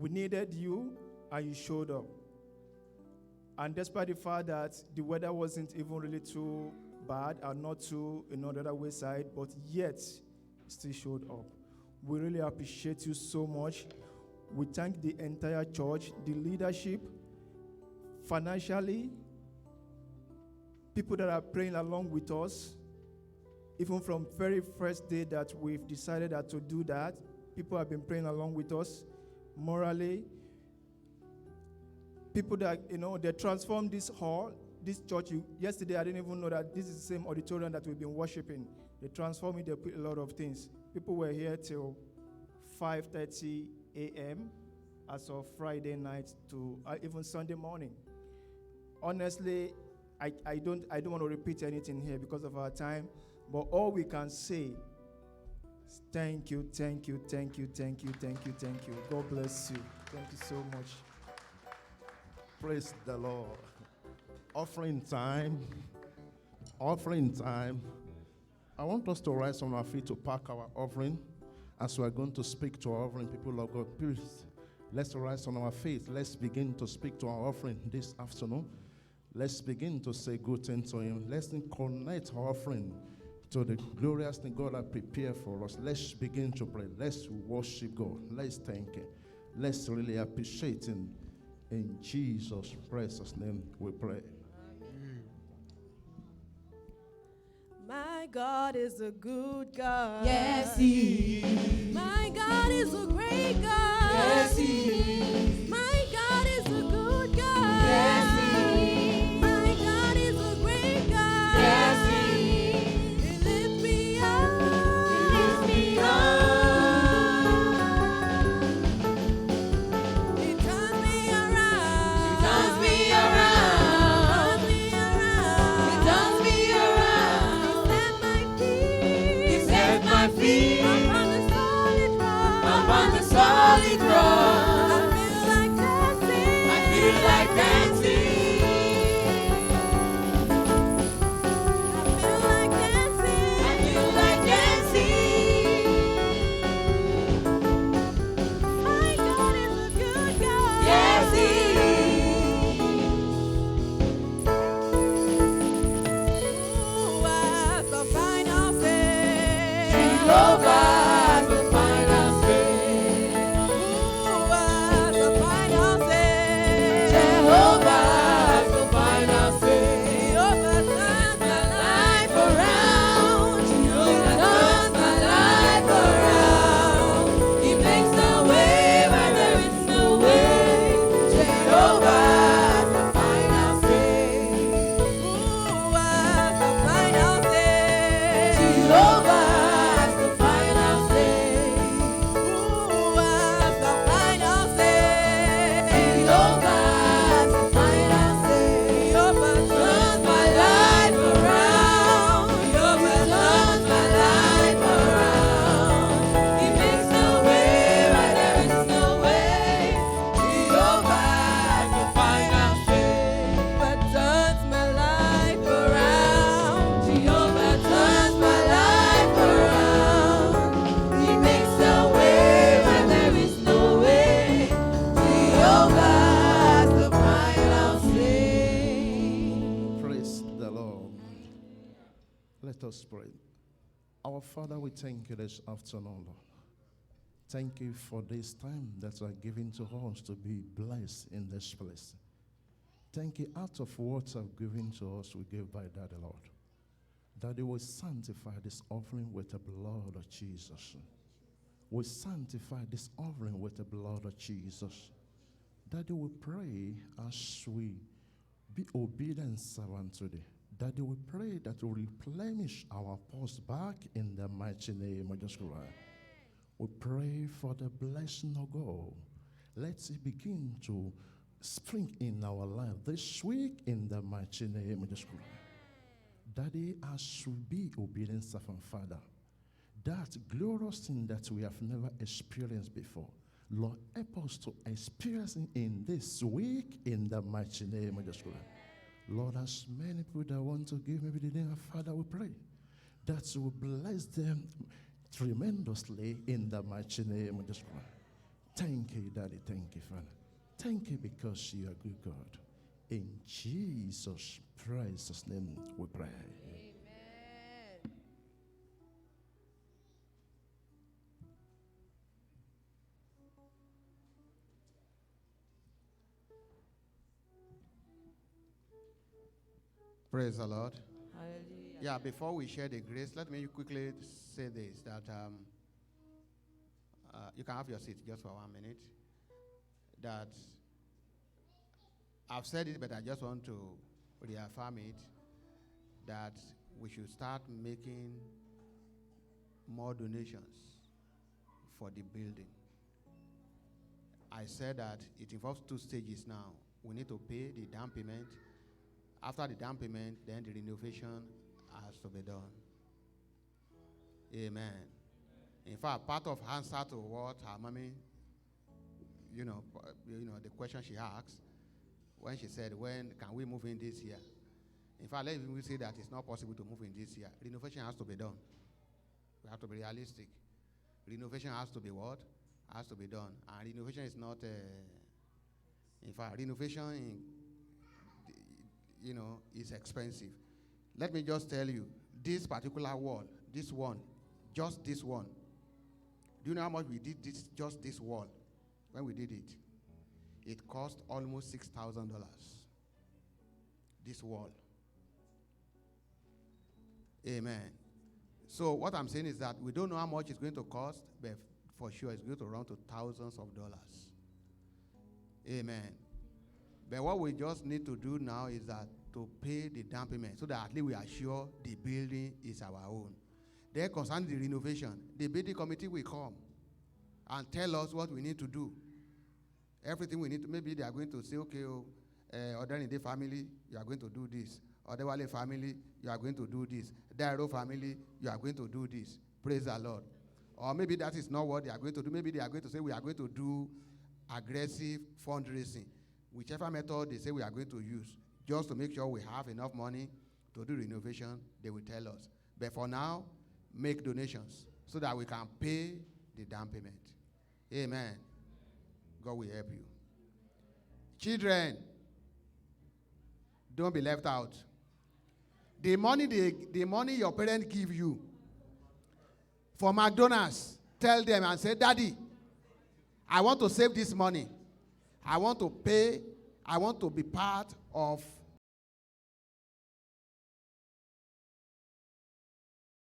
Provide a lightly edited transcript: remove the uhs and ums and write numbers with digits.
We needed you, and you showed up. And despite the fact that the weather wasn't even really too bad, and not too the other wayside, but yet still showed up. We really appreciate you so much. We thank the entire church, the leadership, financially, people that are praying along with us. Even from very first day that we've decided that to do that, people have been praying along with us morally. People that, they transformed this hall, this church. Yesterday, I didn't even know that this is the same auditorium that we've been worshiping. They transformed it, they put a lot of things. People were here till 5:30 a.m. as of Friday night to even Sunday morning. Honestly, I don't want to repeat anything here because of our time, but all we can say is thank you, thank you, thank you, thank you, thank you, thank you. God bless you. Thank you so much. Praise the Lord. Offering time. Offering time. I want us to rise on our feet to pack our offering. As we are going to speak to our offering, people of God, please, let's rise on our feet. Let's begin to speak to our offering this afternoon. Let's begin to say good things to Him. Let's connect our offering to the glorious thing God has prepared for us. Let's begin to pray. Let's worship God. Let's thank Him. Let's really appreciate Him. In Jesus' precious name we pray. My God is a good God. Yes, He is. My God is a great God. Yes, He is. My God is a good God. Yes, He is. My God is a great God. Yes, He is. He lifts me up. He lifts me up. He turns me around. He turns me around. He turns me around. He turns me around. He set my feet. He set my feet Upon the solid rock. upon the solid rock. I feel like dancing. I feel like dancing. I feel like dancing. I feel like dancing. My God is a good God. Yes, He Ooh, as the final say. Jehovah has the final say. Ooh, as the final say. Jehovah has the final say. Jehovah turns my life Around, Jehovah turns my life around. He makes a way where there is no way. Jehovah has the final say. Ooh, as the final say. Jehovah has the final say. Ooh, as the final say. Jehovah has the final say. Jehovah Turns my life around. Jehovah turns my life around. He makes a way where there is no way. Jehovah has the final say. turns my life around. Jehovah turns my life around. He makes a way where there is no way. Jehovah has the final say. Praise the Lord. Let us pray. Our Father, we thank you this afternoon, Lord. Thank you for this time that you are giving to us to be blessed in this place. Thank you. Out of what you have given to us, we give by that, Lord. That you will sanctify this offering with the blood of Jesus. We sanctify this offering with the blood of Jesus. That you will pray as we be obedient servant today. That you will pray that you will replenish our pulse back in the mighty name of Jesus Christ. We pray for the blessing of God. Let it begin to spring in our life this week in the mighty name of Jesus Christ. Daddy, as we be obedient servant, Father, that glorious thing that we have never experienced before, Lord, help us to experience it in this week in the mighty name of Jesus Christ. Lord, as many people that want to give maybe the name of Father, we pray that you will bless them tremendously in the mighty name of Jesus Christ. Thank you, Daddy. Thank you, Father. Thank you because you are good God. In Jesus' precious name we pray. Amen. Praise the Lord. Hallelujah. Yeah, before we share the grace, let me quickly say this, that you can have your seat just for 1 minute. That I've said it, but I just want to reaffirm it, that we should start making more donations for the building. I said that it involves 2 stages now. We need to pay the down payment. After the down payment, then the renovation has to be done. Amen. In fact, part of answer to what her mommy, the question she asked, when she said, when can we move in this year? In fact, let me say that it's not possible to move in this year. Renovation has to be done. We have to be realistic. Renovation has to be what? Has to be done. And renovation is not, in fact, renovation is expensive. Let me just tell you, this particular wall, this one, just this one. Do you know how much we did just this wall when we did it? It cost almost $6,000. This wall. Amen. So what I'm saying is that we don't know how much it's going to cost, but for sure it's going to run to thousands of dollars. Amen. But what we just need to do now is that to pay the down payment so that at least we are sure the building is our own. Then concerning the renovation, the building committee will come and tell us what we need to do. Everything we need to, maybe they are going to say, okay, Odenide family, you are going to do this. Odewale family, you are going to do this. Dairo family, you are going to do this. Praise the Lord. Or maybe that is not what they are going to do. Maybe they are going to say we are going to do aggressive fundraising. Whichever method they say we are going to use, just to make sure we have enough money to do renovation, they will tell us. But for now, make donations so that we can pay the down payment. Amen. God will help you. Children, don't be left out. The money your parents give you for McDonald's, tell them and say, Daddy, I want to save this money. I want to pay. I want to be part of